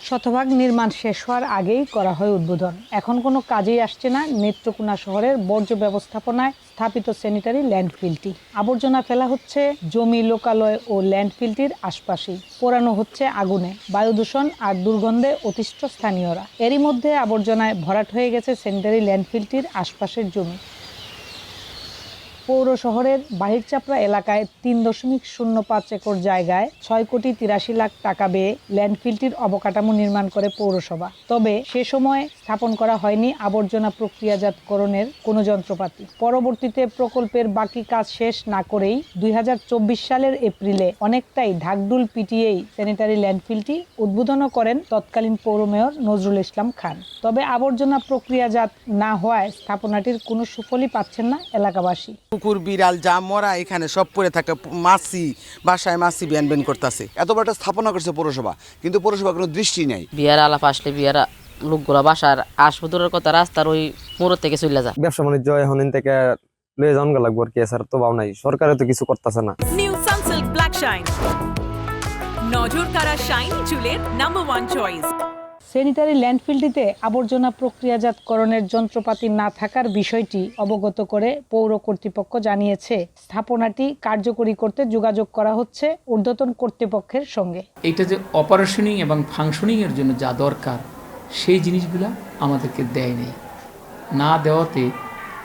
শতভাগ নির্মাণ শেষ হওয়ার আগেই করা হয় উদ্বোধন। এখন কোনো কাজেই আসছে না নেত্রকোনা শহরের বর্জ্য ব্যবস্থাপনায় স্থাপিত স্যানিটারি ল্যান্ডফিলটি। আবর্জনা ফেলা হচ্ছে জমি, লোকালয় ও ল্যান্ডফিলটির আশপাশেই। পোড়ানো হচ্ছে আগুনে। বায়ু দূষণ আর দুর্গন্ধে অতিষ্ঠ স্থানীয়রা। এরই মধ্যে আবর্জনায় ভরাট হয়ে গেছে স্যানিটারি ল্যান্ডফিলটির আশপাশের জমি। পৌর শহরের বাহিরচাপড়া এলাকায় ৩.০৫ একর জায়গায় ৬,৮৩,০০,০০০ টাকা ব্যয়ে ল্যান্ডফিলটির অবকাঠামো নির্মাণ করে পৌরসভা। তবে সে সময় স্থাপন করা হয়নি আবর্জনা প্রক্রিয়াজাতকরণের কোনো যন্ত্রপাতি। পরবর্তীতে প্রকল্পের বাকি কাজ শেষ না করেই ২০২৪ সালের এপ্রিলে অনেকটাই ঢাকঢোল পিটিয়েই স্যানিটারি ল্যান্ডফিলটি উদ্বোধনও করেন তৎকালীন পৌর মেয়র নজরুল ইসলাম খান। তবে আবর্জনা প্রক্রিয়াজাত না হওয়ায় স্থাপনাটির কোনো সুফলই পাচ্ছেন না এলাকাবাসী। কুকুর, বিড়াল যা মরা এখানে সব পড়ে থাকে, মাছি বাসায় মাছি ব্যান করতেছে। এত বড় একটা স্থাপনা করছে পৌরসভা, কিন্তু পৌরসভা কোনো দৃষ্টি নেই। বিয়ার আলাপ আসলে বিয়ার লোকগুলা বাসার আসবদূরের কথা রাস্তার ওই মোড় থেকে চলে যায়। ব্যবসা বাণিজ্য এখন থেকে লয়ে যাওয়া লাগবে আর কি, এছাড়া তো ভাব নাই। সরকারে তো কিছু করতেছে না। নিউ সানসিল্ক ব্ল্যাক শাইন, নজর কাড়া শাইনি চুলের নাম্বার 1 চয়েস। স্যানিটারি ল্যান্ডফিলটিতে আবর্জনা প্রক্রিয়াজাতকরণের যন্ত্রপাতি না থাকার বিষয়টি অবগত করে পৌর কর্তৃপক্ষ জানিয়েছে স্থাপনাটি কার্যকরী করতে যোগাযোগ করা হচ্ছে ঊর্ধ্বতন কর্তৃপক্ষের সঙ্গে। এটা যে অপারেশনিং এবং ফাংশনিংয়ের জন্য যা দরকার সেই জিনিসগুলা আমাদেরকে দেয় নেই। না দেওয়াতে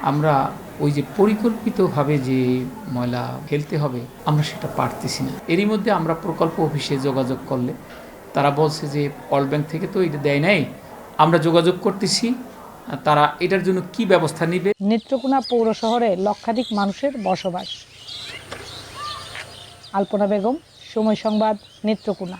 আমরা ওই যে পরিকল্পিতভাবে যে ময়লা ফেলতে হবে আমরা সেটা পারতেছি না। এরই মধ্যে আমরা প্রকল্প অফিসে যোগাযোগ করলে তারা বলছে যে ওয়ার্ল্ড ব্যাংক থেকে তো এটা দেয় নাই, আমরা যোগাযোগ করতেছি, তারা এটার জন্য কি ব্যবস্থা নেবে। নেত্রকোনা পৌর শহরে লক্ষাধিক মানুষের বসবাস। আলপনা বেগম, সময় সংবাদ, নেত্রকোনা।